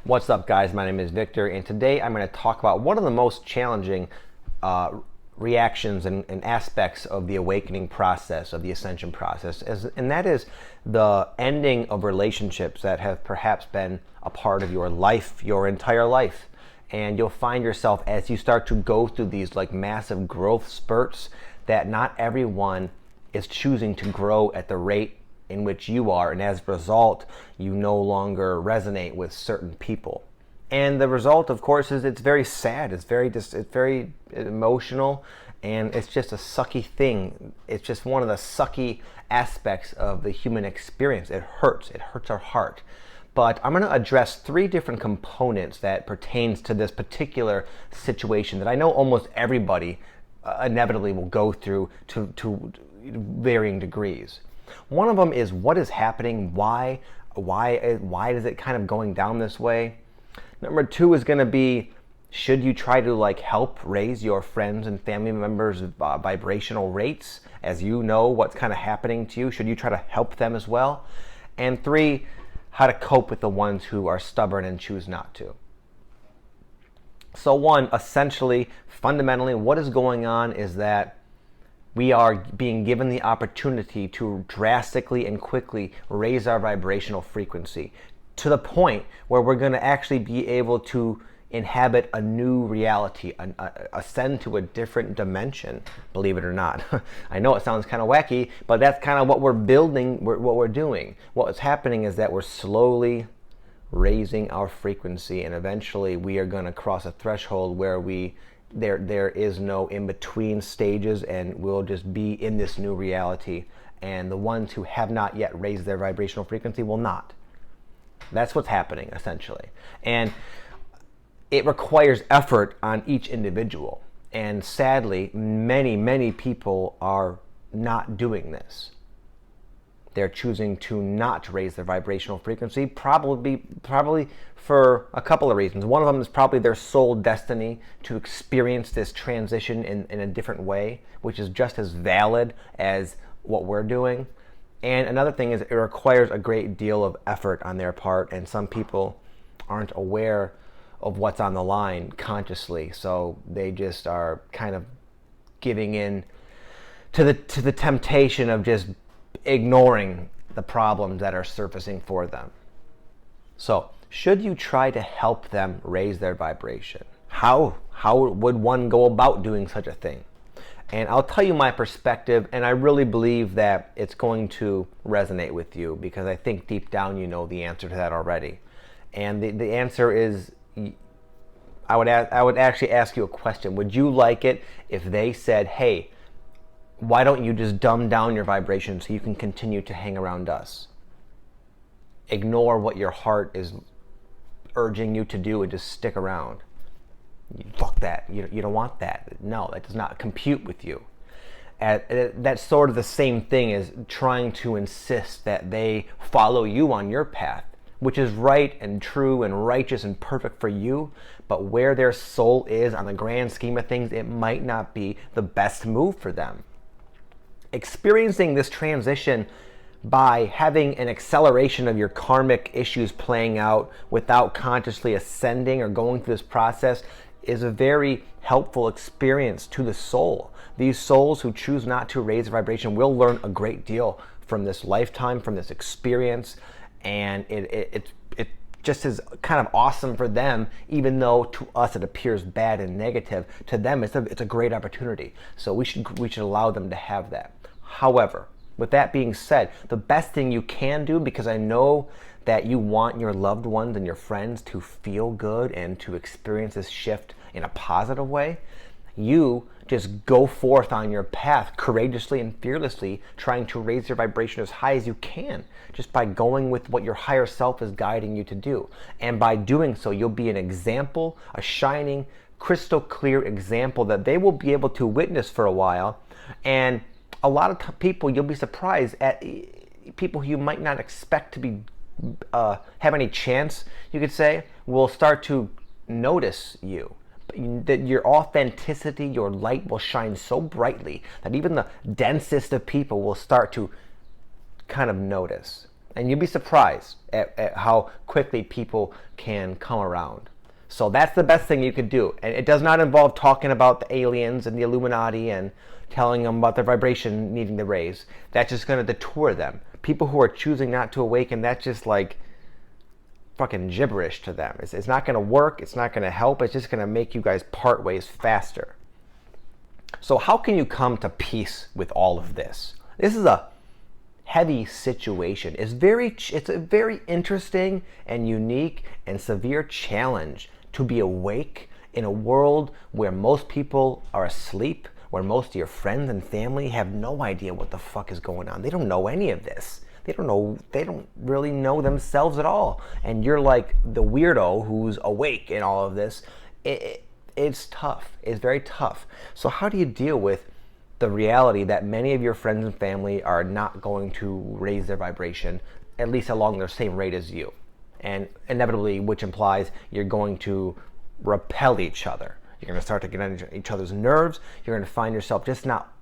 What's up, guys? My name is Victor, and today I'm going to talk about one of the most challenging reactions and aspects of the awakening process, of the ascension process, and that is the ending of relationships that have perhaps been a part of your life, your entire life. And you'll find yourself, as you start to go through these like massive growth spurts, that not everyone is choosing to grow at the rate in which you are, and as a result, you no longer resonate with certain people. And the result, of course, is it's very sad. It's very emotional, and it's just a sucky thing. It's just one of the sucky aspects of the human experience. It hurts. It hurts our heart. But I'm going to address three different components that pertains to this particular situation that I know almost everybody inevitably will go through to varying degrees. One of them is what is happening, why is it kind of going down this way? Number two is going to be, should you try to help raise your friends and family members' vibrational rates, as you know what's kind of happening to you? Should you try to help them as well? And three, how to cope with the ones who are stubborn and choose not to. So one, essentially, fundamentally, what is going on is that we are being given the opportunity to drastically and quickly raise our vibrational frequency to the point where we're going to actually be able to inhabit a new reality, ascend to a different dimension, believe it or not. I know it sounds kind of wacky, but that's kind of what we're building, what we're doing. What's happening is that we're slowly raising our frequency, and eventually we are going to cross a threshold where there is no in-between stages, and we'll just be in this new reality, and the ones who have not yet raised their vibrational frequency will not. That's what's happening, essentially. And it requires effort on each individual, and sadly, many people are not doing this. They're choosing to not raise their vibrational frequency, probably for a couple of reasons. One of them is probably their soul destiny to experience this transition in a different way, which is just as valid as what we're doing. And another thing is it requires a great deal of effort on their part, and some people aren't aware of what's on the line consciously, so they just are kind of giving in to the temptation of just ignoring the problems that are surfacing for them. So, should you try to help them raise their vibration? How would one go about doing such a thing? And I'll tell you my perspective, and I really believe that it's going to resonate with you, because I think deep down you know the answer to that already. And the answer is, I would actually ask you a question. Would you like it if they said, hey, why don't you just dumb down your vibration so you can continue to hang around us? Ignore what your heart is urging you to do and just stick around. Fuck that. You don't want that. No, that does not compute with you. That's sort of the same thing as trying to insist that they follow you on your path, which is right and true and righteous and perfect for you, but where their soul is on the grand scheme of things, it might not be the best move for them. Experiencing this transition by having an acceleration of your karmic issues playing out without consciously ascending or going through this process is a very helpful experience to the soul. These souls who choose not to raise their vibration will learn a great deal from this lifetime, from this experience, and it just is kind of awesome for them, even though to us it appears bad and negative. To them, it's a great opportunity. So we should allow them to have that. However, with that being said, the best thing you can do, because I know that you want your loved ones and your friends to feel good and to experience this shift in a positive way, you just go forth on your path courageously and fearlessly, trying to raise your vibration as high as you can, just by going with what your higher self is guiding you to do. And by doing so, you'll be an example, a shining, crystal clear example that they will be able to witness for a while. And a lot of people, you'll be surprised at people who you might not expect to be have any chance, you could say, will start to notice you. That your authenticity, your light will shine so brightly that even the densest of people will start to kind of notice. And you'll be surprised at how quickly people can come around. So that's the best thing you could do. And it does not involve talking about the aliens and the Illuminati and telling them about their vibration needing to raise. That's just going to detour them. People who are choosing not to awaken, that's just like fucking gibberish to them. It's not going to work. It's not going to help. It's just going to make you guys part ways faster. So how can you come to peace with all of this? This is a heavy situation. It's a very interesting and unique and severe challenge to be awake in a world where most people are asleep, where most of your friends and family have no idea what the fuck is going on. They don't know any of this. They don't really know themselves at all. And you're like the weirdo who's awake in all of this. It's tough. It's very tough. So how do you deal with the reality that many of your friends and family are not going to raise their vibration, at least along the same rate as you? And inevitably, which implies you're going to repel each other. You're going to start to get on each other's nerves. You're going to find yourself just not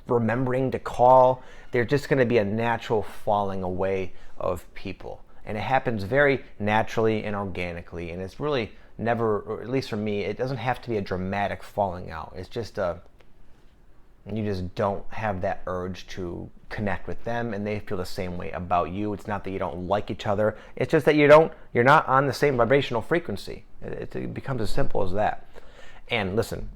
remembering to call. There's just going to be a natural falling away of people. And it happens very naturally and organically. And it's really never, or at least for me, it doesn't have to be a dramatic falling out. It's just you just don't have that urge to connect with them, and they feel the same way about you. It's not that you don't like each other. It's just that you're not on the same vibrational frequency. It becomes as simple as that. And listen,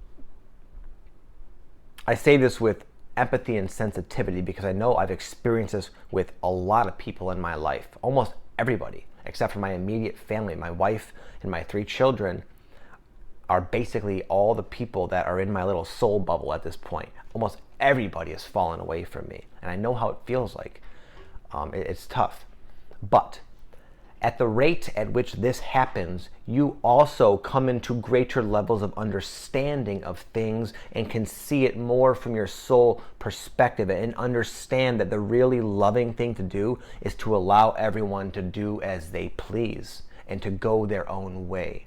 I say this with empathy and sensitivity because I know I've experienced this with a lot of people in my life. Almost everybody, except for my immediate family. My wife and my 3 children are basically all the people that are in my little soul bubble at this point. Almost everybody has fallen away from me, and I know how it feels like. It's tough. But at the rate at which this happens, you also come into greater levels of understanding of things and can see it more from your soul perspective and understand that the really loving thing to do is to allow everyone to do as they please and to go their own way.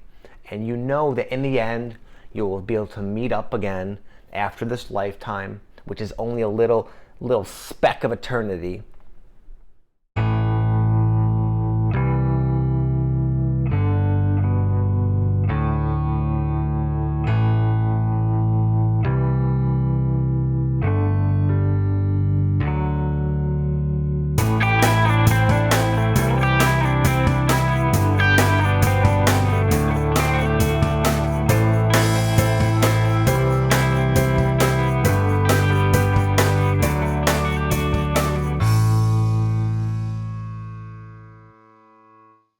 And you know that in the end, you will be able to meet up again after this lifetime, which is only a little speck of eternity,